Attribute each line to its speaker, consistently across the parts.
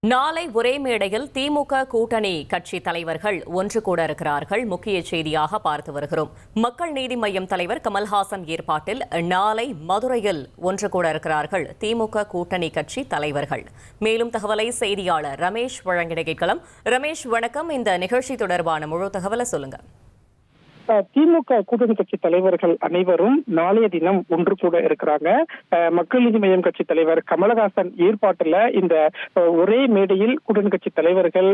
Speaker 1: நாளை ஒரே மேடையில் திமுக கூட்டணி கட்சி தலைவர்கள் ஒன்று கூட இருக்கிறார்கள். முக்கிய செய்தியாக பார்த்து வருகிறோம். மக்கள் நீதி மய்யம் தலைவர் கமல்ஹாசன் ஏற்பாட்டில் நாளை மதுரையில் ஒன்று கூட இருக்கிறார்கள் திமுக கூட்டணி கட்சி தலைவர்கள். மேலும் தகவலை செய்தியாளர் ரமேஷ் வழங்கிட கேட்கலாம். ரமேஷ் வணக்கம். இந்த நிகழ்ச்சி தொடர்பான முழு தகவலை சொல்லுங்க.
Speaker 2: திமுக கூட்டணி கட்சி தலைவர்கள் அனைவரும் நாளைய தினம் ஒன்று கூட இருக்கிறாங்க. மக்கள் நீதி மய்யம் கட்சி தலைவர் கமலஹாசன் ஏற்பாட்டுல இந்த ஒரே மேடையில் கூட்டணி கட்சி தலைவர்கள்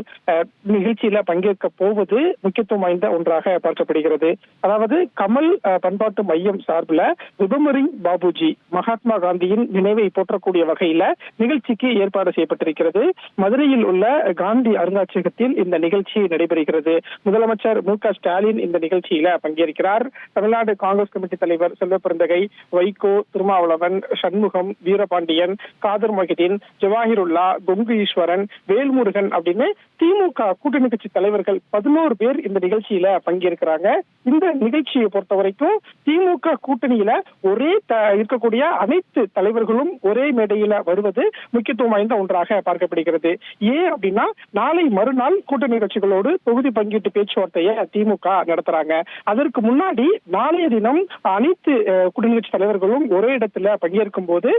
Speaker 2: நிகழ்ச்சியில பங்கேற்க போவது முக்கியத்துவம் வாய்ந்த ஒன்றாக பார்க்கப்படுகிறது. அதாவது கமல் பண்பாட்டு மையம் சார்பில் ரிபமரிங் பாபுஜி மகாத்மா காந்தியின் நினைவை போற்றக்கூடிய வகையில நிகழ்ச்சிக்கு ஏற்பாடு செய்யப்பட்டிருக்கிறது. மதுரையில் உள்ள காந்தி அருங்காட்சியகத்தில் இந்த நிகழ்ச்சி நடைபெறுகிறது. முதலமைச்சர் மு.க. ஸ்டாலின் இந்த நிகழ்ச்சியில் பங்கேற்கிறார். தமிழ்நாடு காங்கிரஸ் கமிட்டி தலைவர் செல்வபிறந்தகை, வைகோ, திருமாவளவன், சண்முகம், வீரபாண்டியன், காதர் மொஹிதீன், ஜவாஹிருல்லா, கொங்கு ஈஸ்வரன், வேல்முருகன் அப்படின்னு திமுக கூட்டணி கட்சி தலைவர்கள் 11 பேர் இந்த நிகழ்ச்சியில பங்கேற்கிறாங்க. இந்த நிகழ்ச்சியை பொறுத்த வரைக்கும் திமுக கூட்டணியில ஒரே இருக்கக்கூடிய அனைத்து தலைவர்களும் ஒரே மேடையில வருவது முக்கியத்துவம் வாய்ந்த ஒன்றாக பார்க்கப்படுகிறது. ஏன் அப்படின்னா நாளை மறுநாள் கூட்டணி கட்சிகளோடு தொகுதி பங்கீட்டு பேச்சுவார்த்தையை திமுக நடத்துறாங்க. அதற்கு முன்னாடி நாளைய தினம் அனைத்து கூட்டணி கட்சி தலைவர்களும் ஒரே இடத்துல பங்கேற்கும் போது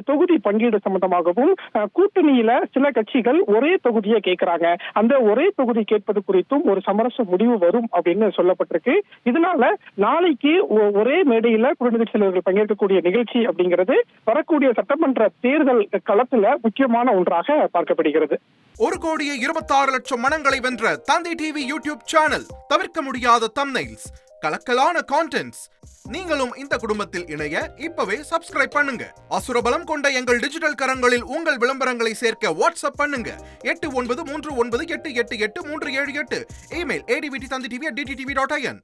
Speaker 2: தொகுதி பங்கீடு சம்பந்தமாகவும் கூட்டணியில சில கட்சிகள் ஒரே தொகுதியை கேட்கிறாங்க. அந்த ஒரே தொகுதி கேட்பது குறித்தும் ஒரு சமரச முடிவு வரும் அப்படின்னு சொல்லப்பட்டிருக்கு. இதனால நாளைக்கு ஒரே மேடையில கூட்டணி கட்சி தலைவர்கள் பங்கேற்கக்கூடிய நிகழ்ச்சி அப்படிங்கிறது வரக்கூடிய சட்டமன்ற தேர்தல் களத்துல முக்கியமான ஒன்றாக பார்க்கப்படுகிறது.
Speaker 3: 1,26,00,000 மனங்களை வென்ற தந்தை டிவி யூடியூப் சேனல். தவிர்க்க முடியாத தம்ப்நெயில்ஸ், கலக்கலான கான்டென்ட்ஸ். நீங்களும் இந்த குடும்பத்தில் இணைய இப்பவே சப்ஸ்கிரைப் பண்ணுங்க. அசுரபலம் கொண்ட எங்கள் டிஜிட்டல் கரங்களில் உங்கள் விளம்பரங்களை சேர்க்க வாட்ஸ்அப் பண்ணுங்க. 8939888838. Email advt@dttv.in.